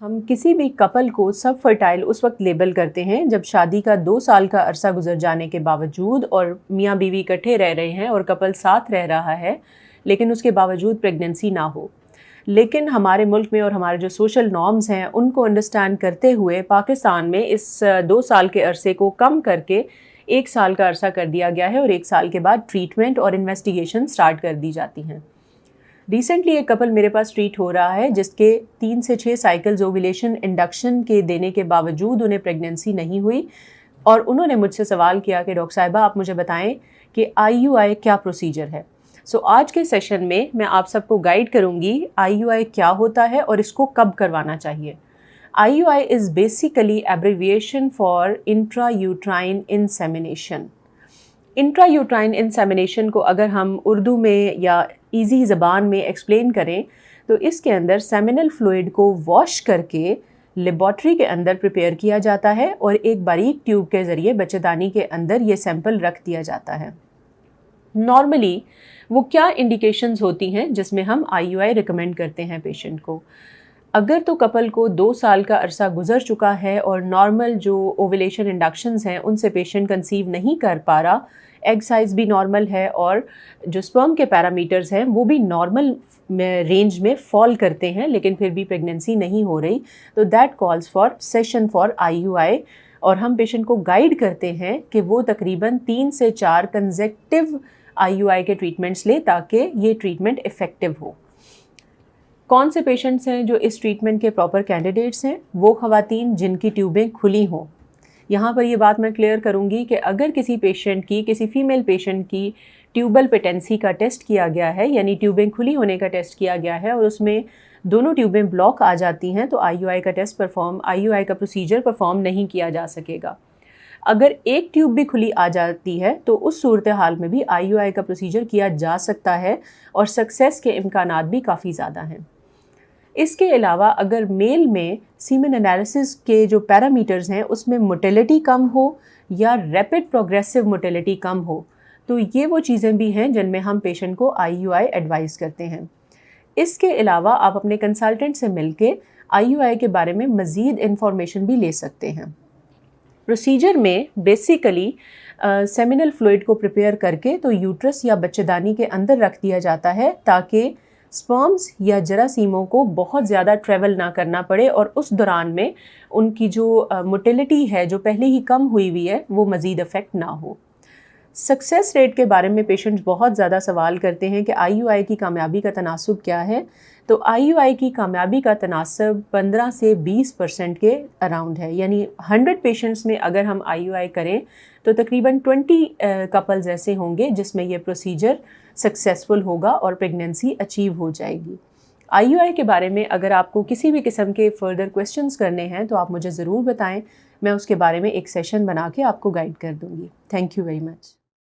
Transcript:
हम किसी भी कपल को सब फर्टाइल उस वक्त लेबल करते हैं जब शादी का 2 साल का अरसा गुजर जाने के बावजूद और मियाँ बीवी इकट्ठे रह रहे हैं और कपल साथ रह रहा है, लेकिन उसके बावजूद प्रेगनेंसी ना हो। लेकिन हमारे मुल्क में और हमारे जो सोशल नॉर्म्स हैं उनको अंडरस्टैंड करते हुए पाकिस्तान में इस 2 साल के अरसे को कम करके 1 साल का अरसा कर दिया गया है और 1 साल के बाद ट्रीटमेंट और इन्वेस्टिगेशन स्टार्ट कर दी जाती हैं। रिसेंटली एक कपल मेरे पास ट्रीट हो रहा है जिसके 3 से 6 साइकिल्स ओव्यूलेशन इंडक्शन के देने के बावजूद उन्हें प्रेगनेंसी नहीं हुई और उन्होंने मुझसे सवाल किया कि डॉक्टर साहिबा आप मुझे बताएं कि IUI क्या प्रोसीजर है। आज के सेशन में मैं आप सबको गाइड करूंगी IUI क्या होता है और इसको कब करवाना चाहिए। IUI is basically abbreviation for intra uterine insemination. Intra uterine insemination को अगर हम उर्दू में या इजी ज़बान में एक्सप्लेन करें तो इसके अंदर सेमिनल फ्लूइड को वॉश करके लेबॉर्ट्री के अंदर प्रिपेयर किया जाता है और एक बारीक ट्यूब के ज़रिए बच्चेदानी के अंदर ये सैंपल रख दिया जाता है। नॉर्मली वो क्या इंडिकेशंस होती हैं जिसमें हम IUI रिकमेंड करते हैं पेशेंट को। अगर तो कपल को 2 साल का अरसा गुजर चुका है और नॉर्मल जो ओवुलेशन इंडक्शंस हैं उनसे पेशेंट कंसीव नहीं कर पा रहा, एग साइज़ भी नॉर्मल है और जो स्पर्म के पैरामीटर्स हैं वो भी नॉर्मल रेंज में फॉल करते हैं, लेकिन फिर भी प्रेगनेंसी नहीं हो रही, तो that calls for session for IUI। और हम पेशेंट को गाइड करते हैं कि वो तकरीबन 3 से 4 कंसेक्टिव IUI के ट्रीटमेंट्स ले ताकि ये ट्रीटमेंट इफ़ेक्टिव हो। कौन से पेशेंट्स हैं जो इस ट्रीटमेंट के प्रॉपर कैंडिडेट्स हैं? वो ख़वातीन जिनकी ट्यूबें खुली हों। यहाँ पर ये बात मैं क्लियर करूँगी कि अगर किसी पेशेंट की, किसी फीमेल पेशेंट की ट्यूबल पेटेंसी का टेस्ट किया गया है, यानी ट्यूबें खुली होने का टेस्ट किया गया है और उसमें दोनों ट्यूबें ब्लॉक आ जाती हैं, तो IUI का प्रोसीजर परफॉर्म नहीं किया जा सकेगा। अगर एक ट्यूब भी खुली आ जाती है तो उस सूरत हाल में भी IUI का प्रोसीजर किया जा सकता है और सक्सेस के इम्कानात भी काफ़ी ज़्यादा हैं। इसके अलावा अगर मेल में सीमेन एनालिसिस के जो पैरामीटर्स हैं उसमें मोटिलिटी कम हो या रैपिड प्रोग्रेसिव मोटिलिटी कम हो, तो ये वो चीज़ें भी हैं जिनमें हम पेशेंट को IUI एडवाइस करते हैं। इसके अलावा आप अपने कंसल्टेंट से मिलके IUI के बारे में मज़ीद इंफॉर्मेशन भी ले सकते हैं। प्रोसीजर में बेसिकली सेमिनल फ्लूइड को प्रिपेयर करके तो यूट्रस या बच्चेदानी के अंदर रख दिया जाता है ताकि स्पर्म्स या जरासीमों को बहुत ज़्यादा ट्रैवल ना करना पड़े और उस दौरान में उनकी जो मोटिलिटी है जो पहले ही कम हुई है वो मज़ीद अफेक्ट ना हो। सक्सेस रेट के बारे में पेशेंट्स बहुत ज़्यादा सवाल करते हैं कि IUI की कामयाबी का तनासब क्या है। तो IUI की कामयाबी का तनासब 15 से 20% के अराउंड है, यानी 100 पेशेंट्स में अगर हम IUI करें तो तकरीबन 20 कपल्स ऐसे होंगे जिसमें ये प्रोसीजर सक्सेसफुल होगा और प्रेगनेंसी अचीव हो जाएगी। IUI के बारे में अगर आपको किसी भी किस्म के फर्दर क्वेश्चंस करने हैं तो आप मुझे ज़रूर बताएं, मैं उसके बारे में एक सेशन बना के आपको गाइड कर दूँगी। Thank you very much.